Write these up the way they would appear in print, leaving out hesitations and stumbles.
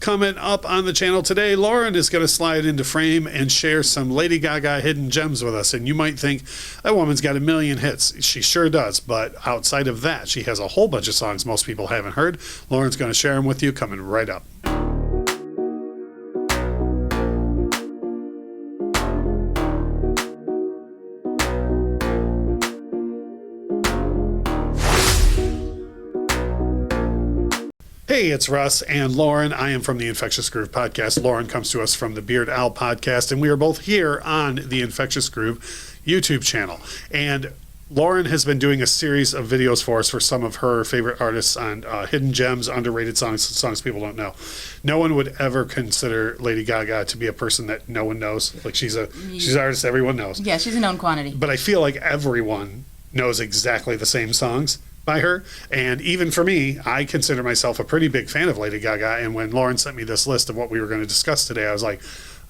Coming up on the channel today, Lauren is going to slide into frame and share some Lady Gaga hidden gems with us. And you might think, that woman's got a million hits. She sure does. But outside of that, she has a whole bunch of songs most people haven't heard. Lauren's going to share them with you coming right up. Hey, it's Russ and Lauren. I am from the Infectious Groove podcast. Lauren comes to us from the Beard Owl podcast, and we are both here on the Infectious Groove YouTube channel. And Lauren has been doing a series of videos for us for some of her favorite artists on hidden gems, underrated songs people don't know. No one would ever consider Lady Gaga to be a person that no one knows. Like she's an artist everyone knows. Yeah, she's a known quantity. But I feel like everyone knows exactly the same songs by her. And even for me, I consider myself a pretty big fan of Lady Gaga. And when Lauren sent me this list of what we were going to discuss today, I was like,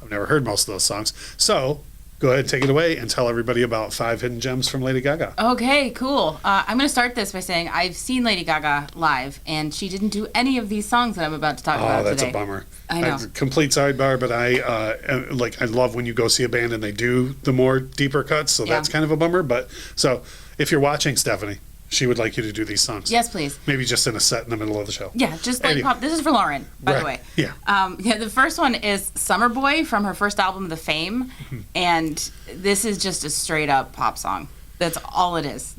I've never heard most of those songs. So go ahead, take it away and tell everybody about 5 hidden gems from Lady Gaga. Okay, cool. I'm going to start this by saying I've seen Lady Gaga live, and she didn't do any of these songs that I'm about to talk about today. Oh, that's a bummer. I know. Complete sidebar, but I love when you go see a band and they do the more deeper cuts, so that's kind of a bummer. But so if you're watching, Stephanie, she would like you to do these songs. Yes, please. Maybe just in a set in the middle of the show. Yeah, just like pop. This is for Lauren, by the way. Yeah. The first one is Summer Boy from her first album, The Fame. And this is just a straight up pop song. That's all it is.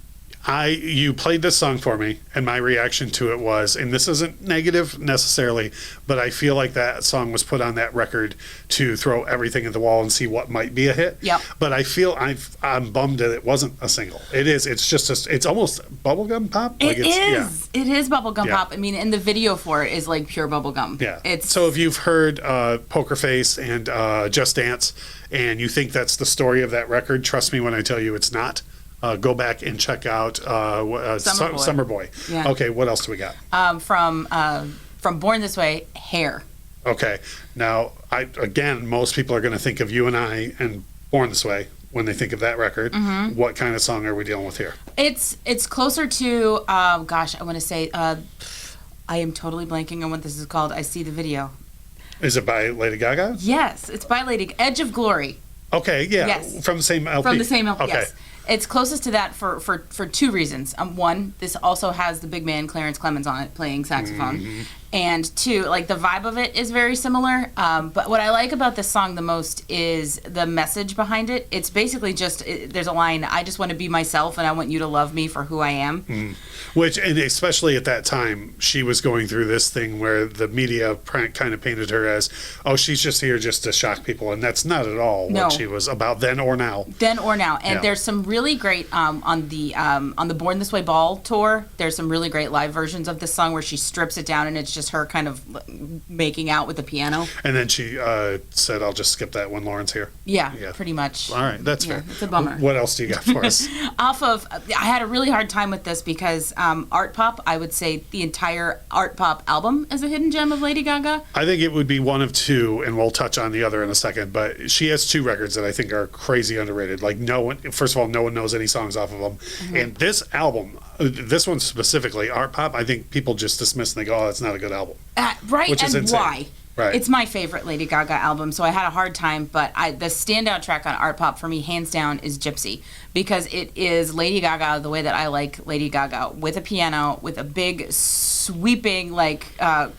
You played this song for me, and my reaction to it was, and this isn't negative necessarily, but I feel like that song was put on that record to throw everything at the wall and see what might be a hit. Yep. But I feel I'm bummed that it wasn't a single. It is. It's just it's almost bubblegum pop. It is. It is bubblegum pop. I mean, and the video for it is like pure bubblegum. Yeah. So if you've heard Poker Face and Just Dance, and you think that's the story of that record, trust me when I tell you it's not. Go back and check out Summer Boy. Yeah. Okay, what else do we got? From Born This Way, Hair. Okay. Now, most people are going to think of You and I and Born This Way when they think of that record. Mm-hmm. What kind of song are we dealing with here? It's closer to, I want to say, I am totally blanking on what this is called. I see the video. Is it by Lady Gaga? Yes, it's by Lady Edge of Glory. Okay, yeah. Yes. From the same LP. From the same LP, okay. Yes. It's closest to that for 2 reasons. One, this also has the big man Clarence Clemens on it playing saxophone. Mm-hmm. And 2, like the vibe of it is very similar. But what I like about this song the most is the message behind it. It's basically just, there's a line, I just want to be myself and I want you to love me for who I am. Mm. Which, and especially at that time, she was going through this thing where the media kind of painted her as, oh, she's just here just to shock people. And that's not at all what she was about then or now. Then or now. And there's some really great, on the Born This Way Ball tour, there's some really great live versions of this song where she strips it down and it's just her kind of making out with the piano. And then she said, I'll just skip that when Lauren's here. Yeah, pretty much. All right, that's fair. It's a bummer. What else do you got for us? I had a really hard time with this because ARTPOP, I would say the entire ARTPOP album is a hidden gem of Lady Gaga. I think it would be one of 2, and we'll touch on the other in a second, but she has 2 records that I think are crazy underrated. Like first of all, no one knows any songs off of them. Mm-hmm. And this album, this one specifically, ARTPOP, I think people just dismiss and they go, oh, that's not a good album. Right, which is and insane. why? Right. It's my favorite Lady Gaga album, so I had a hard time, but the standout track on ARTPOP for me, hands down, is Gypsy, because it is Lady Gaga the way that I like Lady Gaga, with a piano, with a big, sweeping,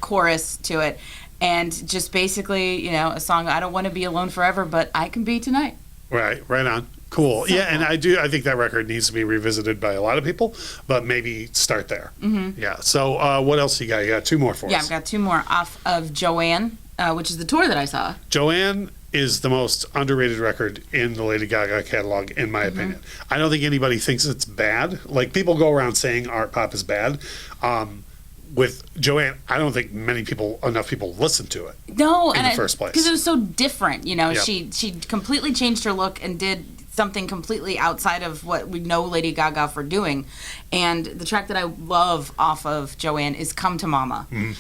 chorus to it, and just basically, a song, I don't want to be alone forever, but I can be tonight. Right on. Cool. So yeah, cool. And I think that record needs to be revisited by a lot of people, but maybe start there. Mm-hmm. Yeah. So what else you got? You got 2 more for us. Yeah, I've got 2 more off of Joanne, which is the tour that I saw. Joanne is the most underrated record in the Lady Gaga catalog, in my opinion. I don't think anybody thinks it's bad. Like, people go around saying ARTPOP is bad. With Joanne, I don't think enough people listened to it. No, in the first place, because it was so different. Yep. She completely changed her look and did something completely outside of what we know Lady Gaga for doing. And the track that I love off of Joanne is "Come to Mama." Mm-hmm.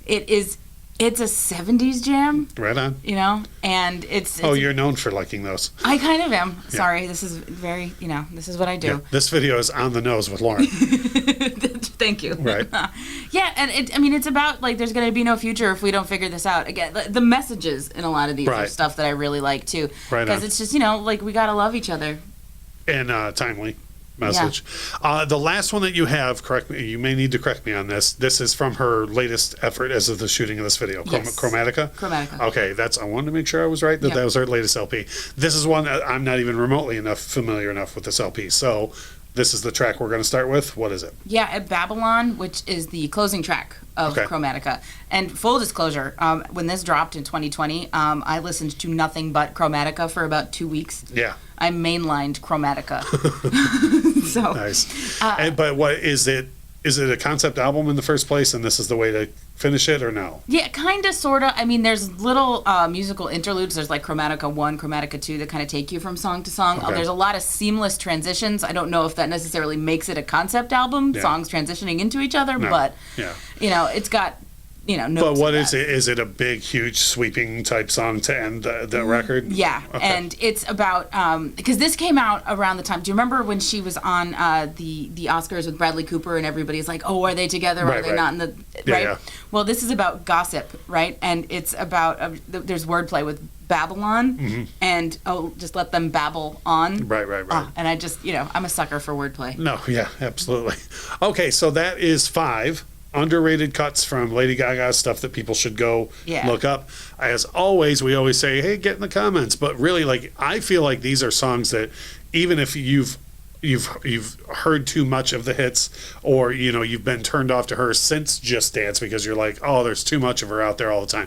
It is It's a 70s jam. Right on. You know, and it's Oh, you're known for liking those. I kind of am. Sorry, this is very, this is what I do. Yeah, this video is on the nose with Lauren. Thank you. Right. Yeah, and it's about, like, there's going to be no future if we don't figure this out. Again, the messages in a lot of these are stuff that I really like, too. Right. Because it's just, like, we got to love each other. And timely message. Yeah. The last one that you have, correct me, you may need to correct me on this. This is from her latest effort as of the shooting of this video. Yes. Chromatica? Chromatica. Okay, I wanted to make sure I was right that was her latest LP. This is one that I'm not even remotely familiar enough with this LP. So this is the track we're going to start with. What is it? Yeah, at Babylon, which is the closing track of Chromatica. And full disclosure, when this dropped in 2020, I listened to nothing but Chromatica for about 2 weeks. Yeah. I mainlined Chromatica. So nice. But what is it? Is it a concept album in the first place, and this is the way to finish it, or no? Yeah, kind of, sort of. I mean, there's little musical interludes. There's like Chromatica 1, Chromatica 2 that kind of take you from song to song. Okay. There's a lot of seamless transitions. I don't know if that necessarily makes it a concept album, songs transitioning into each other, but, it's got... notes. But what is it? Is it a big, huge, sweeping type song to end the record? Yeah, and it's about because this came out around the time. Do you remember when she was on the Oscars with Bradley Cooper and everybody's like, "Oh, are they together? Are they not?" In the right? Yeah. Well, this is about gossip, right? And it's about there's wordplay with Babylon and just let them babble on. Right. And I just I'm a sucker for wordplay. No, yeah, absolutely. Okay, so that is 5 underrated cuts from Lady Gaga, stuff that people should go look up. As always, we always say, hey, get in the comments. But really, like, I feel like these are songs that even if you've heard too much of the hits, or you've been turned off to her since Just Dance because you're like, oh, there's too much of her out there all the time.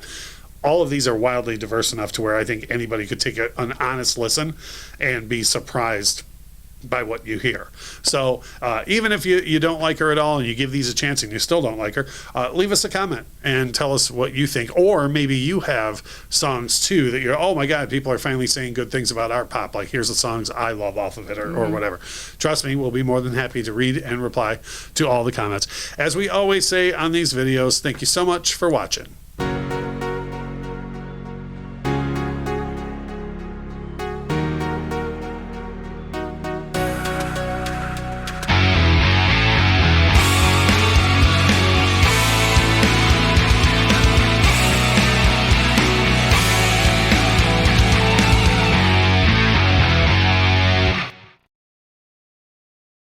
All of these are wildly diverse enough to where I think anybody could take an honest listen and be surprised by what you hear. So even if you don't like her at all and you give these a chance and you still don't like her, leave us a comment and tell us what you think. Or maybe you have songs too that you're, oh my God, people are finally saying good things about art pop. Like, here's the songs I love off of it, or whatever. Trust me, we'll be more than happy to read and reply to all the comments. As we always say on these videos, thank you so much for watching.